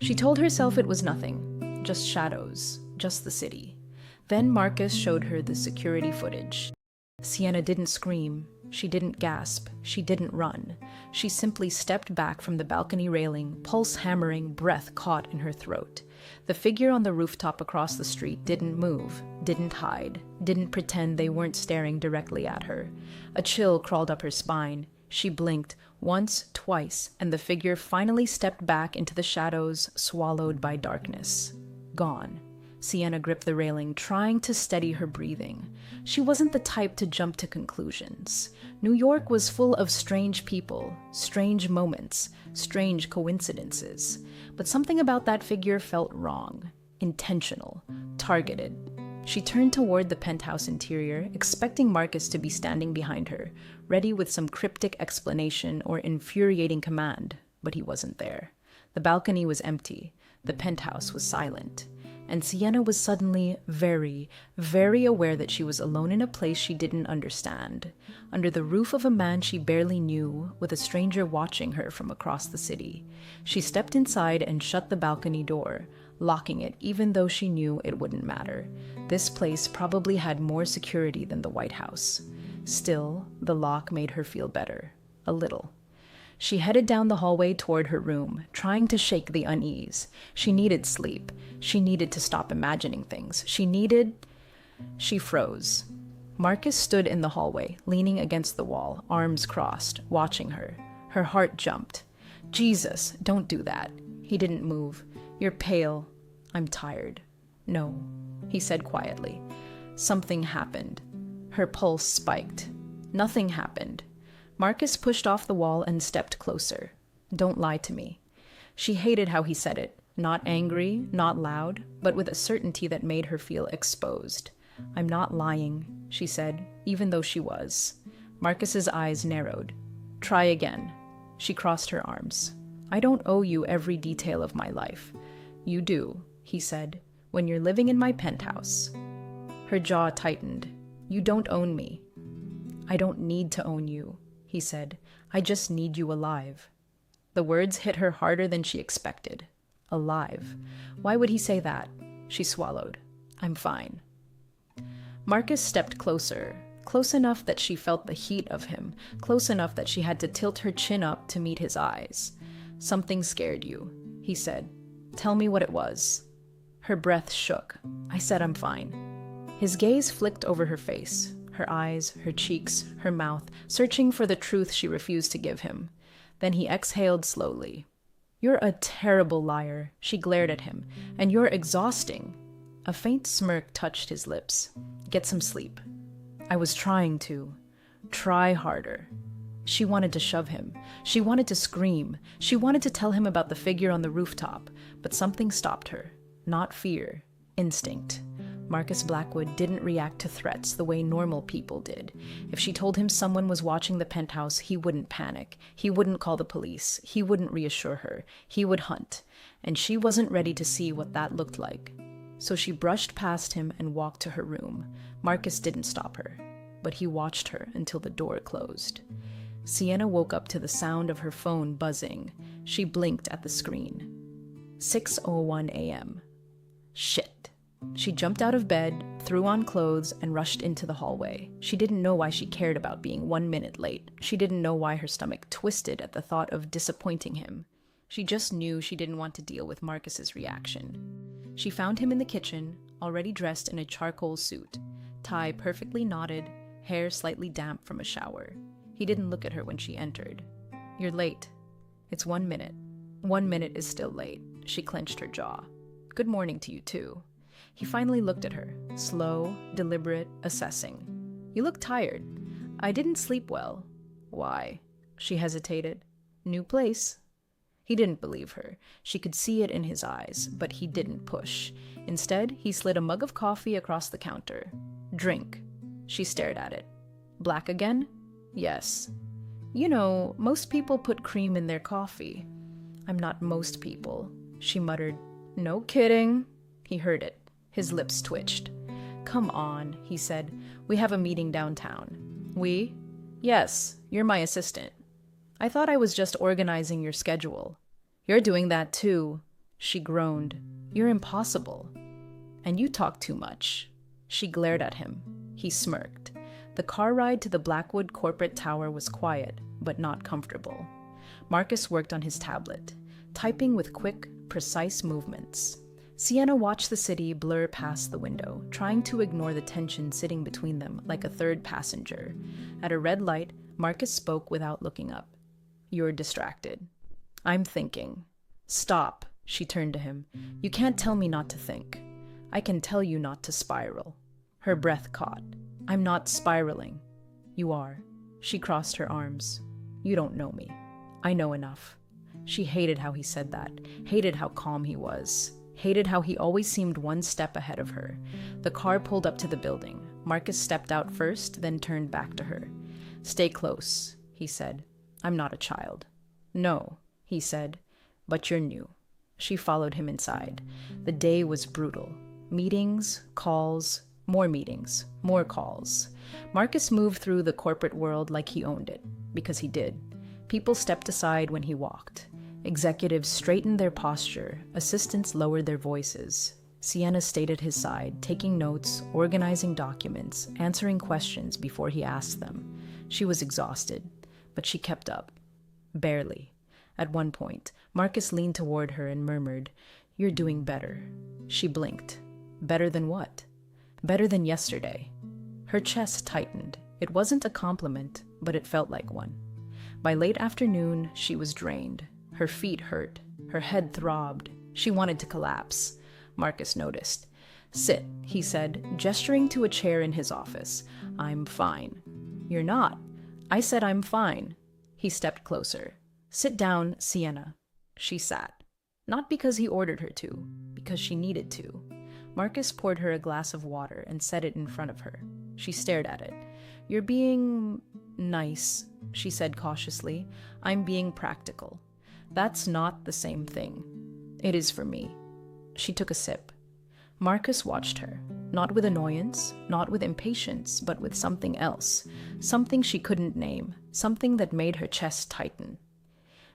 She told herself it was nothing, just shadows, just the city. Then Marcus showed her the security footage. Sienna didn't scream, she didn't gasp, she didn't run. She simply stepped back from the balcony railing, pulse hammering, breath caught in her throat. The figure on the rooftop across the street didn't move, didn't hide, didn't pretend they weren't staring directly at her. A chill crawled up her spine. She blinked, once, twice, and the figure finally stepped back into the shadows, swallowed by darkness. Gone. Sienna gripped the railing, trying to steady her breathing. She wasn't the type to jump to conclusions. New York was full of strange people, strange moments, strange coincidences. But something about that figure felt wrong, intentional, targeted. She turned toward the penthouse interior, expecting Marcus to be standing behind her, ready with some cryptic explanation or infuriating command, but he wasn't there. The balcony was empty. The penthouse was silent. And Sienna was suddenly very, very aware that she was alone in a place she didn't understand, under the roof of a man she barely knew, with a stranger watching her from across the city. She stepped inside and shut the balcony door, locking it even though she knew it wouldn't matter. This place probably had more security than the White House. Still, the lock made her feel better. A little. She headed down the hallway toward her room, trying to shake the unease. She needed sleep. She needed to stop imagining things. She froze. Marcus stood in the hallway, leaning against the wall, arms crossed, watching her. Her heart jumped. Jesus, don't do that. He didn't move. You're pale. I'm tired. No, he said quietly. Something happened. Her pulse spiked. Nothing happened. Marcus pushed off the wall and stepped closer. Don't lie to me. She hated how he said it. Not angry, not loud, but with a certainty that made her feel exposed. I'm not lying, she said, even though she was. Marcus's eyes narrowed. Try again. She crossed her arms. I don't owe you every detail of my life. You do, he said, when you're living in my penthouse. Her jaw tightened. You don't own me. I don't need to own you, he said. I just need you alive. The words hit her harder than she expected. Alive. Why would he say that? She swallowed. I'm fine. Marcus stepped closer, close enough that she felt the heat of him, close enough that she had to tilt her chin up to meet his eyes. Something scared you, he said. Tell me what it was. Her breath shook. I said I'm fine. His gaze flicked over her face, her eyes, her cheeks, her mouth, searching for the truth she refused to give him. Then he exhaled slowly. You're a terrible liar, she glared at him, and you're exhausting. A faint smirk touched his lips. Get some sleep. I was trying to. Try harder. She wanted to shove him. She wanted to scream. She wanted to tell him about the figure on the rooftop, but something stopped her. Not fear. Instinct. Marcus Blackwood didn't react to threats the way normal people did. If she told him someone was watching the penthouse, he wouldn't panic. He wouldn't call the police. He wouldn't reassure her. He would hunt. And she wasn't ready to see what that looked like. So she brushed past him and walked to her room. Marcus didn't stop her, but he watched her until the door closed. Sienna woke up to the sound of her phone buzzing. She blinked at the screen. 6:01 a.m. Shit. She jumped out of bed, threw on clothes, and rushed into the hallway. She didn't know why she cared about being 1 minute late. She didn't know why her stomach twisted at the thought of disappointing him. She just knew she didn't want to deal with Marcus's reaction. She found him in the kitchen, already dressed in a charcoal suit, tie perfectly knotted, hair slightly damp from a shower. He didn't look at her when she entered. You're late. It's 1 minute. 1 minute is still late. She clenched her jaw. Good morning to you, too. He finally looked at her, slow, deliberate, assessing. You look tired. I didn't sleep well. Why? She hesitated. New place. He didn't believe her. She could see it in his eyes, but he didn't push. Instead, he slid a mug of coffee across the counter. Drink. She stared at it. Black again? Yes. You know, most people put cream in their coffee. I'm not most people, she muttered. No kidding. He heard it. His lips twitched. Come on, he said. We have a meeting downtown. We? Yes, you're my assistant. I thought I was just organizing your schedule. You're doing that too. She groaned. You're impossible. And you talk too much. She glared at him. He smirked. The car ride to the Blackwood corporate tower was quiet, but not comfortable. Marcus worked on his tablet, typing with quick, precise movements. Sienna watched the city blur past the window, trying to ignore the tension sitting between them like a third passenger. At a red light, Marcus spoke without looking up. You're distracted. I'm thinking. Stop, she turned to him. You can't tell me not to think. I can tell you not to spiral. Her breath caught. I'm not spiraling. You are. She crossed her arms. You don't know me. I know enough. She hated how he said that, hated how calm he was, hated how he always seemed one step ahead of her. The car pulled up to the building. Marcus stepped out first, then turned back to her. Stay close, he said. I'm not a child. No, he said, but you're new. She followed him inside. The day was brutal. Meetings, calls, more meetings, more calls. Marcus moved through the corporate world like he owned it, because he did. People stepped aside when he walked. Executives straightened their posture, assistants lowered their voices. Sienna stayed at his side, taking notes, organizing documents, answering questions before he asked them. She was exhausted, but she kept up. Barely. At one point, Marcus leaned toward her and murmured, You're doing better. She blinked. Better than what? Better than yesterday. Her chest tightened. It wasn't a compliment, but it felt like one. By late afternoon, she was drained. Her feet hurt. Her head throbbed. She wanted to collapse. Marcus noticed. Sit, he said, gesturing to a chair in his office. I'm fine. You're not. I said I'm fine. He stepped closer. Sit down, Sienna. She sat. Not because he ordered her to, because she needed to. Marcus poured her a glass of water and set it in front of her. She stared at it. You're being nice, she said cautiously. I'm being practical. That's not the same thing. It is for me. She took a sip. Marcus watched her, not with annoyance, not with impatience, but with something else, something she couldn't name, something that made her chest tighten.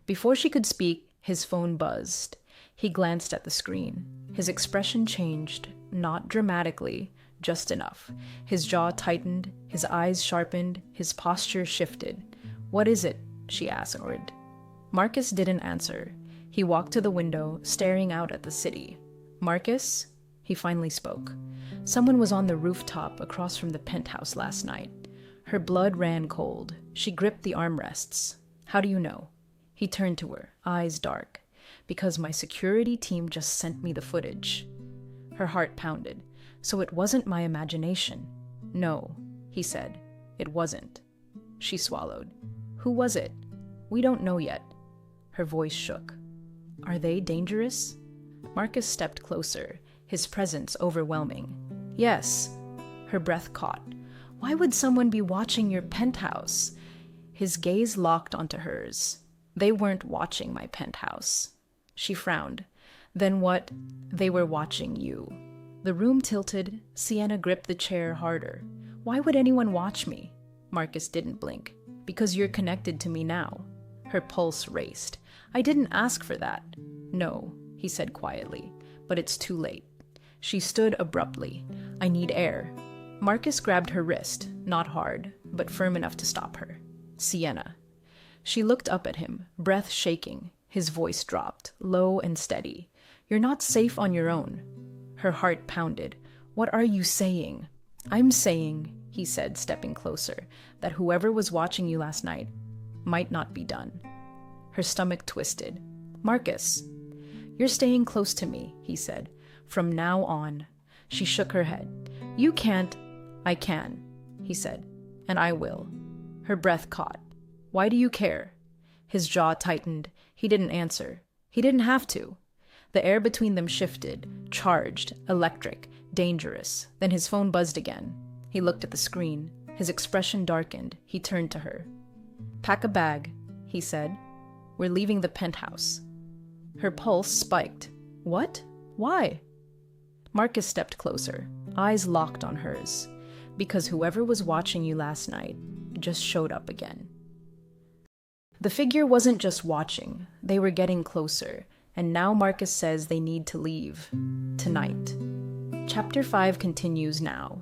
Before she could speak, his phone buzzed. He glanced at the screen. His expression changed, not dramatically, just enough. His jaw tightened, his eyes sharpened, his posture shifted. What is it? She asked. Marcus didn't answer. He walked to the window, staring out at the city. Marcus? He finally spoke. Someone was on the rooftop across from the penthouse last night. Her blood ran cold. She gripped the armrests. How do you know? He turned to her, eyes dark. Because my security team just sent me the footage. Her heart pounded. So it wasn't my imagination. No, he said. It wasn't. She swallowed. Who was it? We don't know yet. Her voice shook. Are they dangerous? Marcus stepped closer, his presence overwhelming. Yes. Her breath caught. Why would someone be watching your penthouse? His gaze locked onto hers. They weren't watching my penthouse. She frowned. Then what? They were watching you. The room tilted. Sienna gripped the chair harder. Why would anyone watch me? Marcus didn't blink. Because you're connected to me now. Her pulse raced. I didn't ask for that. No, he said quietly, but it's too late. She stood abruptly. I need air. Marcus grabbed her wrist, not hard, but firm enough to stop her. Sienna. She looked up at him, breath shaking. His voice dropped, low and steady. You're not safe on your own. Her heart pounded. What are you saying? I'm saying, he said, stepping closer, that whoever was watching you last night might not be done. Her stomach twisted. Marcus. You're staying close to me, he said. From now on. She shook her head. You can't. I can, he said. And I will. Her breath caught. Why do you care? His jaw tightened. He didn't answer. He didn't have to. The air between them shifted, charged, electric, dangerous. Then his phone buzzed again. He looked at the screen. His expression darkened. He turned to her. Pack a bag, he said. We're leaving the penthouse. Her pulse spiked. What? Why? Marcus stepped closer, eyes locked on hers. Because whoever was watching you last night just showed up again. The figure wasn't just watching. They were getting closer, And now Marcus says they need to leave. Tonight. Chapter 5 continues now.